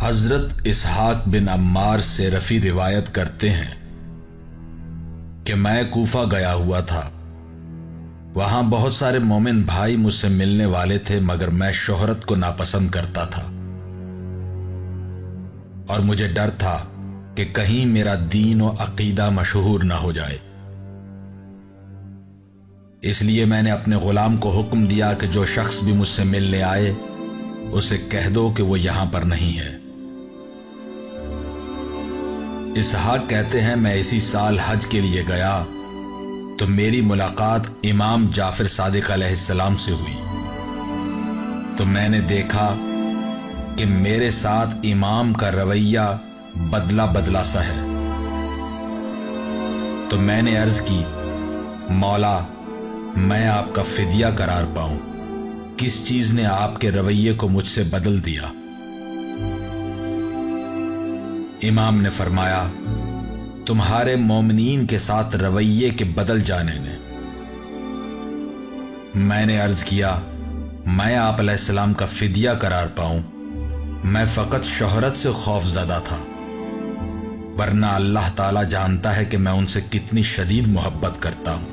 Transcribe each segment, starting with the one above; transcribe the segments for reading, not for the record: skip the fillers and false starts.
حضرت اسحاق بن عمار سے رفیع روایت کرتے ہیں کہ میں کوفہ گیا ہوا تھا. وہاں بہت سارے مومن بھائی مجھ سے ملنے والے تھے، مگر میں شہرت کو ناپسند کرتا تھا اور مجھے ڈر تھا کہ کہیں میرا دین و عقیدہ مشہور نہ ہو جائے. اس لیے میں نے اپنے غلام کو حکم دیا کہ جو شخص بھی مجھ سے ملنے آئے اسے کہہ دو کہ وہ یہاں پر نہیں ہے. اسحاق کہتے ہیں میں اسی سال حج کے لیے گیا تو میری ملاقات امام جعفر صادق علیہ السلام سے ہوئی. تو میں نے دیکھا کہ میرے ساتھ امام کا رویہ بدلا بدلا سا ہے. تو میں نے عرض کی، مولا میں آپ کا فدیہ قرار پاؤں، کس چیز نے آپ کے رویے کو مجھ سے بدل دیا؟ امام نے فرمایا، تمہارے مومنین کے ساتھ رویے کے بدل جانے نے. میں نے عرض کیا، میں آپ علیہ السلام کا فدیہ قرار پاؤں؟ میں فقط شہرت سے خوف زدہ تھا، ورنہ اللہ تعالی جانتا ہے کہ میں ان سے کتنی شدید محبت کرتا ہوں.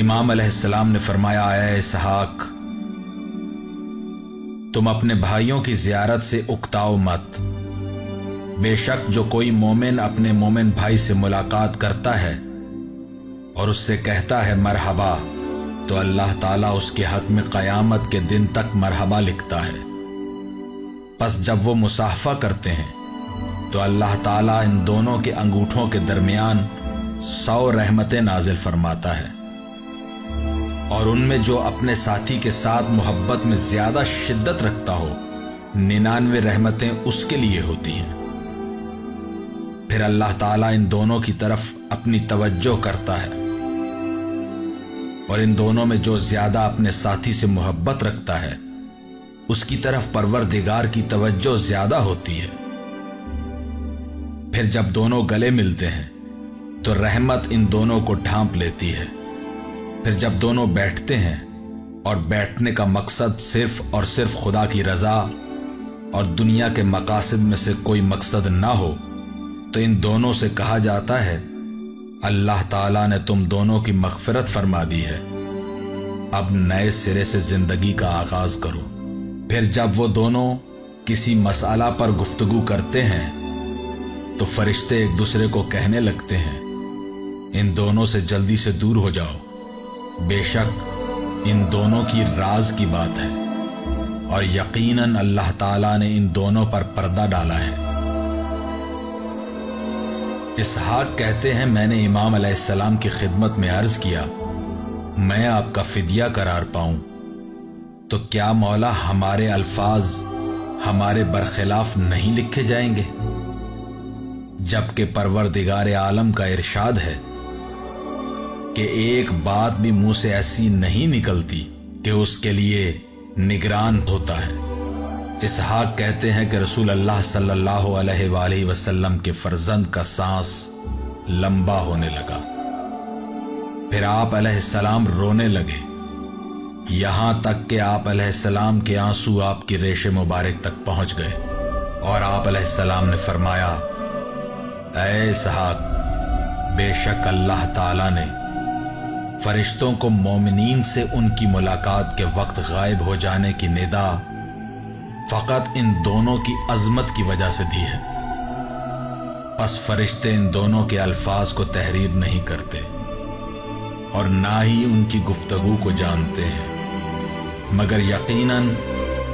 امام علیہ السلام نے فرمایا، اے اسحاق، تم اپنے بھائیوں کی زیارت سے اکتاؤ مت. بے شک جو کوئی مومن اپنے مومن بھائی سے ملاقات کرتا ہے اور اس سے کہتا ہے مرحبا، تو اللہ تعالیٰ اس کے حق میں قیامت کے دن تک مرحبا لکھتا ہے. پس جب وہ مصافحہ کرتے ہیں تو اللہ تعالیٰ ان دونوں کے انگوٹھوں کے درمیان 100 رحمتیں نازل فرماتا ہے، اور ان میں جو اپنے ساتھی کے ساتھ محبت میں زیادہ شدت رکھتا ہو 99 رحمتیں اس کے لیے ہوتی ہیں. پھر اللہ تعالیٰ ان دونوں کی طرف اپنی توجہ کرتا ہے، اور ان دونوں میں جو زیادہ اپنے ساتھی سے محبت رکھتا ہے اس کی طرف پروردگار کی توجہ زیادہ ہوتی ہے. پھر جب دونوں گلے ملتے ہیں تو رحمت ان دونوں کو ڈھانپ لیتی ہے. پھر جب دونوں بیٹھتے ہیں اور بیٹھنے کا مقصد صرف اور صرف خدا کی رضا اور دنیا کے مقاصد میں سے کوئی مقصد نہ ہو تو ان دونوں سے کہا جاتا ہے، اللہ تعالیٰ نے تم دونوں کی مغفرت فرما دی ہے، اب نئے سرے سے زندگی کا آغاز کرو. پھر جب وہ دونوں کسی مسئلہ پر گفتگو کرتے ہیں تو فرشتے ایک دوسرے کو کہنے لگتے ہیں، ان دونوں سے جلدی سے دور ہو جاؤ، بے شک ان دونوں کی راز کی بات ہے، اور یقیناً اللہ تعالیٰ نے ان دونوں پر پردہ ڈالا ہے. اسحاق کہتے ہیں میں نے امام علیہ السلام کی خدمت میں عرض کیا، میں آپ کا فدیہ قرار پاؤں تو کیا مولا ہمارے الفاظ ہمارے برخلاف نہیں لکھے جائیں گے؟ جبکہ پروردگار عالم کا ارشاد ہے کہ ایک بات بھی منہ سے ایسی نہیں نکلتی کہ اس کے لیے نگران ہوتا ہے. اسحاق کہتے ہیں کہ رسول اللہ صلی اللہ علیہ وآلہ وسلم کے فرزند کا سانس لمبا ہونے لگا. پھر آپ علیہ السلام رونے لگے، یہاں تک کہ آپ علیہ السلام کے آنسو آپ کی ریش مبارک تک پہنچ گئے، اور آپ علیہ السلام نے فرمایا، اے اسحاق، بے شک اللہ تعالی نے فرشتوں کو مومنین سے ان کی ملاقات کے وقت غائب ہو جانے کی ندا فقط ان دونوں کی عظمت کی وجہ سے دی ہے. پس فرشتے ان دونوں کے الفاظ کو تحریر نہیں کرتے اور نہ ہی ان کی گفتگو کو جانتے ہیں، مگر یقیناً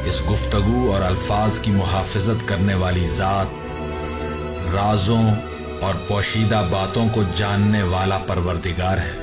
اس گفتگو اور الفاظ کی محافظت کرنے والی ذات رازوں اور پوشیدہ باتوں کو جاننے والا پروردگار ہے.